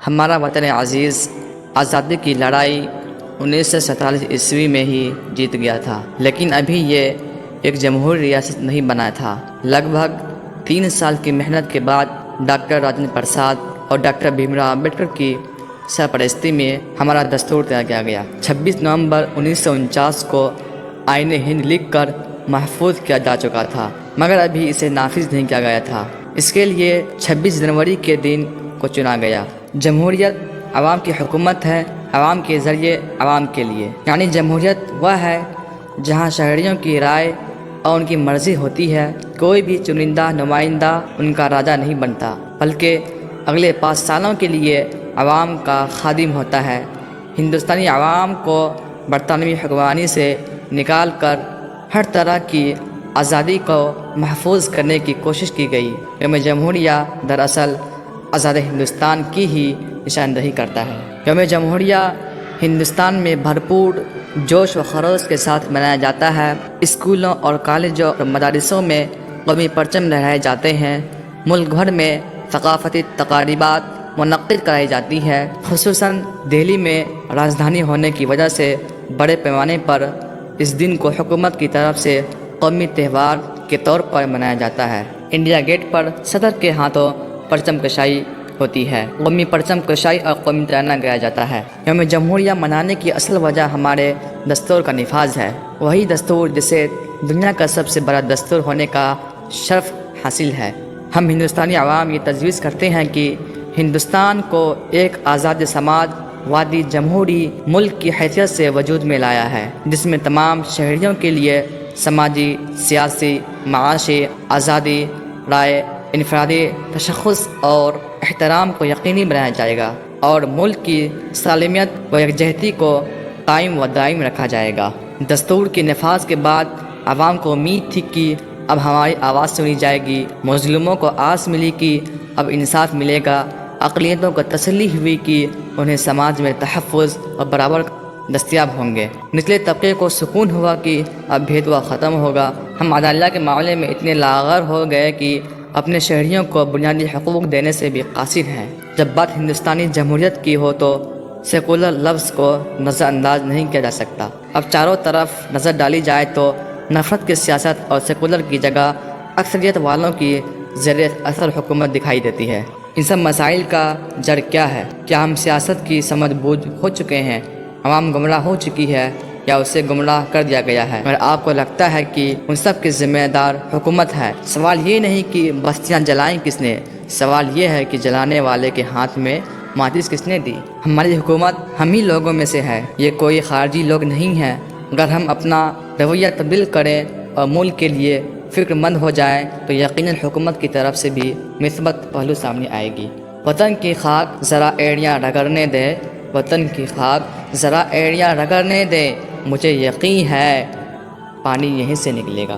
ہمارا وطن عزیز آزادی کی لڑائی 1947 میں ہی جیت گیا تھا، لیکن ابھی یہ ایک جمہوری ریاست نہیں بنا تھا۔ لگ بھگ 3 سال کی محنت کے بعد ڈاکٹر راجندر پرساد اور ڈاکٹر بھیم راؤ امبیڈکر کی سرپرستی میں ہمارا دستور تیار کیا گیا۔ 26 نومبر 1949 کو آئین ہند لکھ کر محفوظ کیا جا چکا تھا، مگر ابھی اسے نافذ نہیں کیا گیا تھا۔ اس کے لیے 26 جنوری کے دن کو چنا گیا۔ جمہوریت عوام کی حکومت ہے، عوام کے ذریعے عوام کے لیے، یعنی جمہوریت وہ ہے جہاں شہریوں کی رائے اور ان کی مرضی ہوتی ہے۔ کوئی بھی چنندہ نمائندہ ان کا راجہ نہیں بنتا، بلکہ اگلے 5 سالوں کے لیے عوام کا خادم ہوتا ہے۔ ہندوستانی عوام کو برطانوی حکمرانی سے نکال کر ہر طرح کی آزادی کو محفوظ کرنے کی کوشش کی گئی۔ یوم جمہوریہ دراصل آزاد ہندوستان کی ہی نشاندہی کرتا ہے۔ یوم جمہوریہ ہندوستان میں بھرپور جوش و خروش کے ساتھ منایا جاتا ہے۔ اسکولوں اور کالجوں اور مدارسوں میں قومی پرچم لہرائے جاتے ہیں۔ ملک بھر میں ثقافتی تقریبات منعقد کرائی جاتی ہے۔ خصوصاً دہلی میں راجدھانی ہونے کی وجہ سے بڑے پیمانے پر اس دن کو حکومت کی طرف سے قومی تہوار کے طور پر منایا جاتا ہے۔ انڈیا گیٹ پر صدر کے ہاتھوں پرچم کشائی ہوتی ہے، قومی پرچم کشائی اور قومی ترانہ گایا جاتا ہے۔ یوم جمہوریہ منانے کی اصل وجہ ہمارے دستور کا نفاذ ہے، وہی دستور جسے دنیا کا سب سے بڑا دستور ہونے کا شرف حاصل ہے۔ ہم ہندوستانی عوام یہ تجویز کرتے ہیں کہ ہندوستان کو ایک آزاد سماج وادی جمہوری ملک کی حیثیت سے وجود میں لایا ہے، جس میں تمام شہریوں کے لیے سماجی، سیاسی، معاشی آزادی، رائے، انفرادی تشخص اور احترام کو یقینی بنایا جائے گا، اور ملک کی سالمیت و یکجہتی کو قائم و دائم رکھا جائے گا۔ دستور کے نفاذ کے بعد عوام کو امید تھی کہ اب ہماری آواز سنی جائے گی، مظلوموں کو آس ملی کہ اب انصاف ملے گا، اقلیتوں کو تسلی ہوئی کہ انہیں سماج میں تحفظ اور برابر دستیاب ہوں گے، نچلے طبقے کو سکون ہوا کہ اب بھید بھاؤ ختم ہوگا۔ ہم عدالت کے معاملے میں اتنے لاغر ہو گئے کہ اپنے شہریوں کو بنیادی حقوق دینے سے بھی قاصر ہیں۔ جب بات ہندوستانی جمہوریت کی ہو تو سیکولر لفظ کو نظر انداز نہیں کیا جا سکتا۔ اب چاروں طرف نظر ڈالی جائے تو نفرت کی سیاست اور سیکولر کی جگہ اکثریت والوں کی زیر اثر حکومت دکھائی دیتی ہے۔ ان سب مسائل کا جڑ کیا ہے؟ کیا ہم سیاست کی سمجھ بوجھ ہو چکے ہیں؟ عوام گمراہ ہو چکی ہے یا اسے گمراہ کر دیا گیا ہے؟ مگر آپ کو لگتا ہے کہ ان سب کی ذمہ دار حکومت ہے؟ سوال یہ نہیں کہ بستیاں جلائیں کس نے، سوال یہ ہے کہ جلانے والے کے ہاتھ میں ماچس کس نے دی؟ ہماری حکومت ہم ہی لوگوں میں سے ہے، یہ کوئی خارجی لوگ نہیں ہیں۔ اگر ہم اپنا رویہ تبدیل کریں اور ملک کے لیے فکر مند ہو جائیں تو یقیناً حکومت کی طرف سے بھی مثبت پہلو سامنے آئے گی۔ وطن کی خاک ذرا ایڑیاں رگڑنے دے، وطن کی خاک ذرا ایڑیاں رگڑنے دے، مجھے یقین ہے پانی یہیں سے نکلے گا۔